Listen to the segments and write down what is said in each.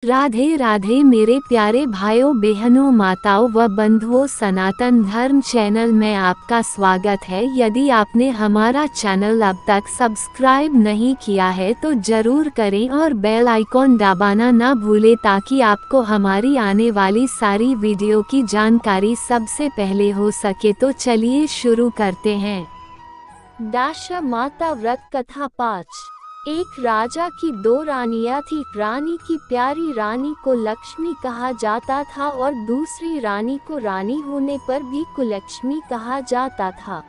राधे राधे मेरे प्यारे भाइयों बहनों माताओं व बंधुओं, सनातन धर्म चैनल में आपका स्वागत है। यदि आपने हमारा चैनल अब तक सब्सक्राइब नहीं किया है तो जरूर करें और बेल आइकॉन दबाना ना भूलें ताकि आपको हमारी आने वाली सारी वीडियो की जानकारी सबसे पहले हो सके। तो चलिए शुरू करते हैं। दशा माता व्रत कथा 5। एक राजा की 2 रानियां थी। रानी की प्यारी रानी को लक्ष्मी कहा जाता था और दूसरी रानी को रानी होने पर भी कुलक्ष्मी कहा जाता था।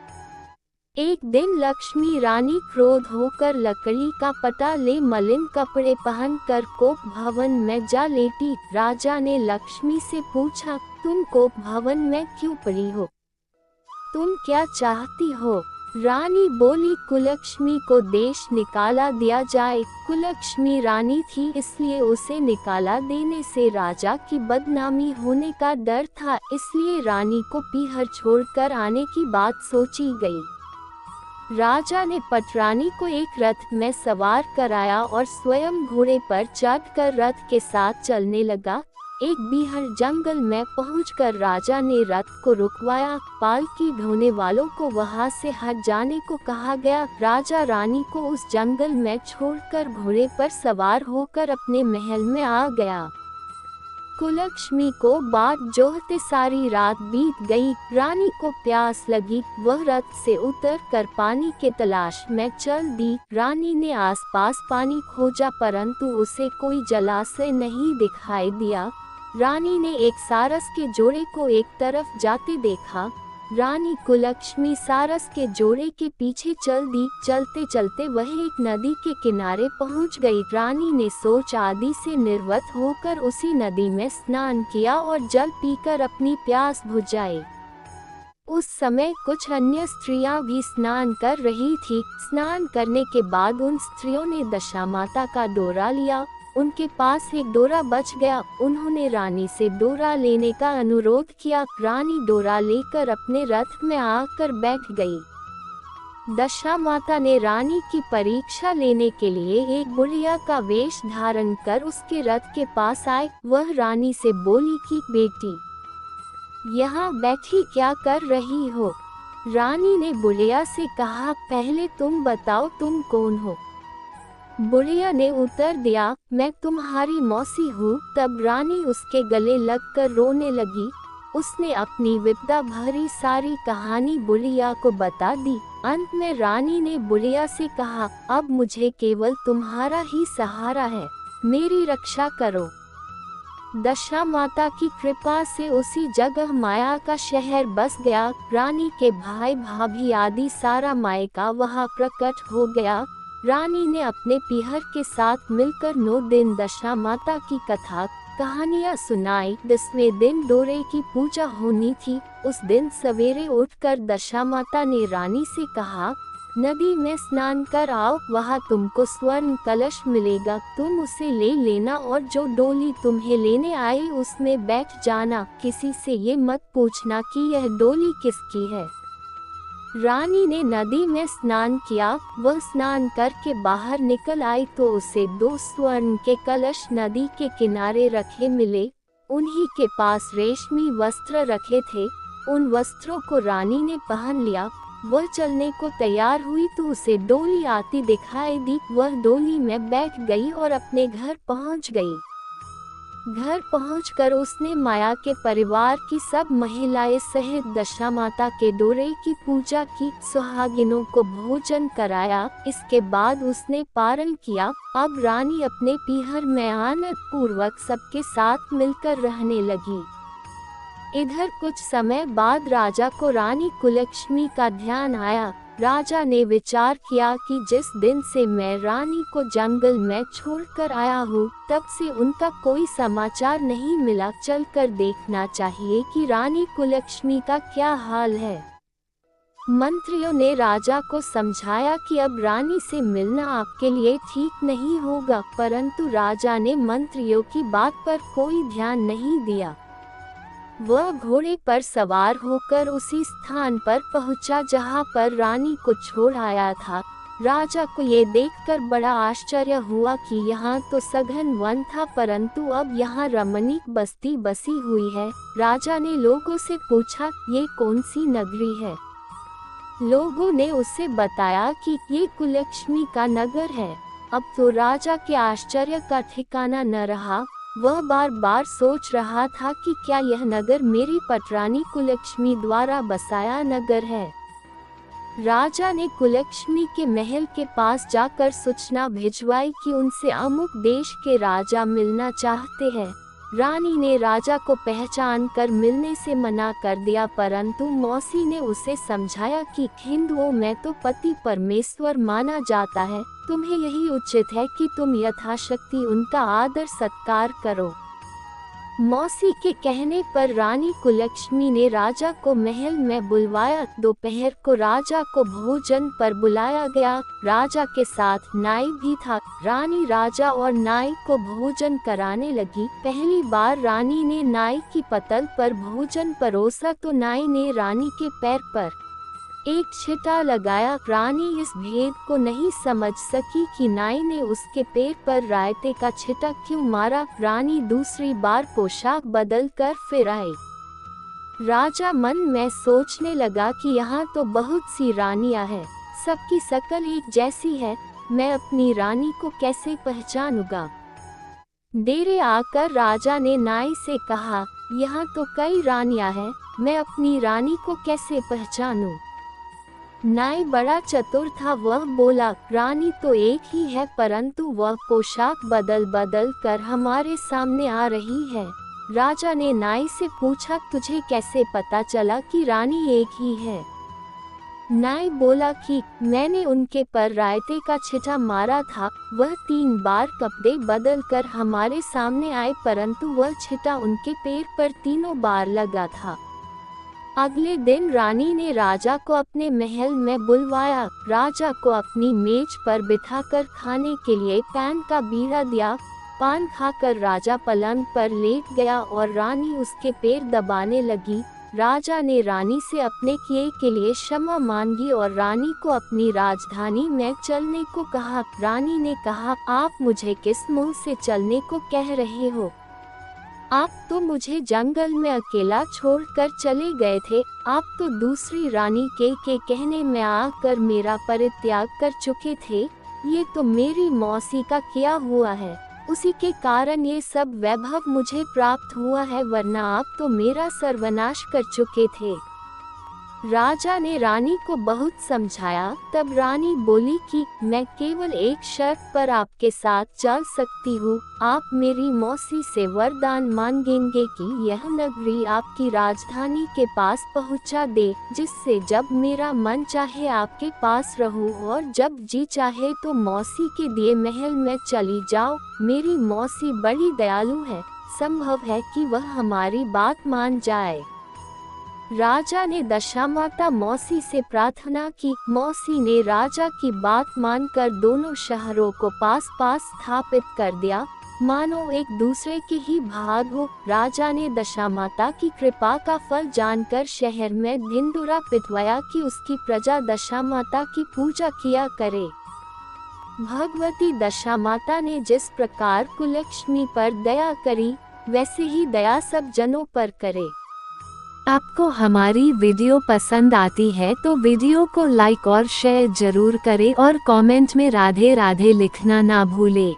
एक दिन लक्ष्मी रानी क्रोध होकर लकड़ी का पटा ले मलिन कपड़े पहनकर कोप भवन में जा लेटी। राजा ने लक्ष्मी से पूछा, तुम कोप भवन में क्यों पड़ी हो? तुम क्या चाहती हो? रानी बोली, कुलक्ष्मी को देश निकाला दिया जाए। कुलक्ष्मी रानी थी इसलिए उसे निकाला देने से राजा की बदनामी होने का डर था, इसलिए रानी को पीहर छोड़कर आने की बात सोची गई। राजा ने पटरानी को एक रथ में सवार कराया और स्वयं घोड़े पर चढ़कर रथ के साथ चलने लगा। एक बीहड़ जंगल में पहुंचकर राजा ने रथ को रुकवाया। पालकी ढोने वालों को वहां से हट जाने को कहा गया। राजा रानी को उस जंगल में छोड़कर घोड़े पर सवार होकर अपने महल में आ गया। कुलक्ष्मी को बाट जोहते सारी रात बीत गई। रानी को प्यास लगी, वह रथ से उतरकर पानी के तलाश में चल दी। रानी ने आसपास पानी खोजा परंतु उसे कोई जलाशय नहीं दिखाई दिया। रानी ने एक सारस के जोड़े को एक तरफ जाते देखा। रानी कुलक्ष्मी सारस के जोड़े के पीछे चल दी। चलते चलते वह एक नदी के किनारे पहुंच गई। रानी ने सोच आदि से निर्वत होकर उसी नदी में स्नान किया और जल पीकर अपनी प्यास बुझाई। उस समय कुछ अन्य स्त्रियां भी स्नान कर रही थी। स्नान करने के बाद उन स्त्रियों ने दशा माता का डोरा लिया। उनके पास एक डोरा बच गया। उन्होंने रानी से डोरा लेने का अनुरोध किया। रानी डोरा लेकर अपने रथ में आकर बैठ गई। दशा माता ने रानी की परीक्षा लेने के लिए एक बुढ़िया का वेश धारण कर उसके रथ के पास आए। वह रानी से बोली कि बेटी, यहाँ बैठी क्या कर रही हो? रानी ने बुढ़िया से कहा, पहले तुम बताओ तुम कौन हो? बुढ़िया ने उत्तर दिया, मैं तुम्हारी मौसी हूँ। तब रानी उसके गले लगकर रोने लगी। उसने अपनी विपदा भरी सारी कहानी बुढ़िया को बता दी। अंत में रानी ने बुढ़िया से कहा, अब मुझे केवल तुम्हारा ही सहारा है, मेरी रक्षा करो। दशा माता की कृपा से उसी जगह माया का शहर बस गया। रानी के भाई भाभी आदि सारा मायका वहाँ प्रकट हो गया। रानी ने अपने पीहर के साथ मिलकर 9 दिन दशा माता की कथा कहानियाँ सुनाई। 10वें दिन डोरे की पूजा होनी थी। उस दिन सवेरे उठकर दशा माता ने रानी से कहा, नदी में स्नान कर आओ, वहाँ तुमको स्वर्ण कलश मिलेगा, तुम उसे ले लेना और जो डोली तुम्हें लेने आए उसमें बैठ जाना। किसी से ये मत पूछना कि यह डोली किसकी है। रानी ने नदी में स्नान किया। वह स्नान करके बाहर निकल आई तो उसे 2 स्वर्ण के कलश नदी के किनारे रखे मिले। उन्हीं के पास रेशमी वस्त्र रखे थे। उन वस्त्रों को रानी ने पहन लिया। वह चलने को तैयार हुई तो उसे डोली आती दिखाई दी। वह डोली में बैठ गई और अपने घर पहुंच गई। घर पहुंचकर उसने माया के परिवार की सब महिलाएं सहित दशा माता के डोरे की पूजा की, सुहागिनों को भोजन कराया। इसके बाद उसने पारण किया। अब रानी अपने पीहर में आनंद पूर्वक सबके साथ मिलकर रहने लगी। इधर कुछ समय बाद राजा को रानी कुलक्ष्मी का ध्यान आया। राजा ने विचार किया कि जिस दिन से मैं रानी को जंगल में छोड़कर आया हूँ तब से उनका कोई समाचार नहीं मिला। चलकर देखना चाहिए कि रानी कुलक्ष्मी का क्या हाल है। मंत्रियों ने राजा को समझाया कि अब रानी से मिलना आपके लिए ठीक नहीं होगा, परंतु राजा ने मंत्रियों की बात पर कोई ध्यान नहीं दिया। वह घोड़े पर सवार होकर उसी स्थान पर पहुंचा जहां पर रानी को छोड़ आया था। राजा को ये देखकर बड़ा आश्चर्य हुआ कि यहाँ तो सघन वन था, परंतु अब यहाँ रमणीक बस्ती बसी हुई है। राजा ने लोगों से पूछा, ये कौन सी नगरी है? लोगों ने उसे बताया कि ये कुलक्ष्मी का नगर है। अब तो राजा के आश्चर्य का ठिकाना न रहा। वह बार बार सोच रहा था कि क्या यह नगर मेरी पटरानी कुलक्ष्मी द्वारा बसाया नगर है। राजा ने कुलक्ष्मी के महल के पास जाकर सूचना भिजवाई कि उनसे अमुक देश के राजा मिलना चाहते हैं। रानी ने राजा को पहचान कर मिलने से मना कर दिया, परंतु मौसी ने उसे समझाया कि हिंदुओं में तो पति परमेश्वर माना जाता है, तुम्हें यही उचित है कि तुम यथाशक्ति उनका आदर सत्कार करो। मौसी के कहने पर रानी कुलक्ष्मी ने राजा को महल में बुलवाया। दोपहर को राजा को भोजन पर बुलाया गया। राजा के साथ नाई भी था। रानी राजा और नाई को भोजन कराने लगी। पहली बार रानी ने नाई की पतल पर भोजन परोसा तो नाई ने रानी के पैर पर एक छिटा लगाया। रानी इस भेद को नहीं समझ सकी कि नाई ने उसके पैर पर रायते का छिटा क्यों मारा। रानी दूसरी बार पोशाक बदल कर फिर आई। राजा मन में सोचने लगा कि यहाँ तो बहुत सी रानियां हैं, सबकी शकल एक जैसी है, मैं अपनी रानी को कैसे पहचानूंगा। देर आकर राजा ने नाई से कहा, यहाँ तो कई रानियां हैं, मैं अपनी रानी को कैसे पहचानूं। नाई बड़ा चतुर था। वह बोला, रानी तो एक ही है, परंतु वह पोशाक बदल बदल कर हमारे सामने आ रही है। राजा ने नाई से पूछा, तुझे कैसे पता चला कि रानी एक ही है? नाई बोला कि मैंने उनके पर रायते का छिटा मारा था। वह 3 बार कपड़े बदल कर हमारे सामने आए, परंतु वह छिटा उनके पैर पर तीनों बार लगा था। अगले दिन रानी ने राजा को अपने महल में बुलवाया। राजा को अपनी मेज पर बिठाकर खाने के लिए पान का बीड़ा दिया। पान खाकर राजा पलंग पर लेट गया और रानी उसके पैर दबाने लगी। राजा ने रानी से अपने किए के लिए क्षमा मांगी और रानी को अपनी राजधानी में चलने को कहा। रानी ने कहा, आप मुझे किस मुंह से चलने को कह रहे हो? आप तो मुझे जंगल में अकेला छोड़कर चले गए थे। आप तो दूसरी रानी के कहने में आकर मेरा परित्याग कर चुके थे। ये तो मेरी मौसी का किया हुआ है, उसी के कारण ये सब वैभव मुझे प्राप्त हुआ है, वरना आप तो मेरा सर्वनाश कर चुके थे। राजा ने रानी को बहुत समझाया। तब रानी बोली कि मैं केवल एक शर्त पर आपके साथ चल सकती हूँ। आप मेरी मौसी से वरदान मांगेंगे कि यह नगरी आपकी राजधानी के पास पहुँचा दे, जिससे जब मेरा मन चाहे आपके पास रहूं और जब जी चाहे तो मौसी के दिए महल में चली जाओ। मेरी मौसी बड़ी दयालु है, संभव है कि वह हमारी बात मान जाए। राजा ने दशामाता मौसी से प्रार्थना की। मौसी ने राजा की बात मानकर दोनों शहरों को पास पास स्थापित कर दिया, मानो एक दूसरे के ही भाग हो। राजा ने दशामाता की कृपा का फल जानकर शहर में ढिंढोरा पिटवाया कि उसकी प्रजा दशामाता की पूजा किया करे। भगवती दशामाता ने जिस प्रकार कुलक्ष्मी पर दया करी, वैसे ही दया सब जनों पर करे। आपको हमारी वीडियो पसंद आती है तो वीडियो को लाइक और शेयर जरूर करें और कमेंट में राधे राधे लिखना ना भूलें।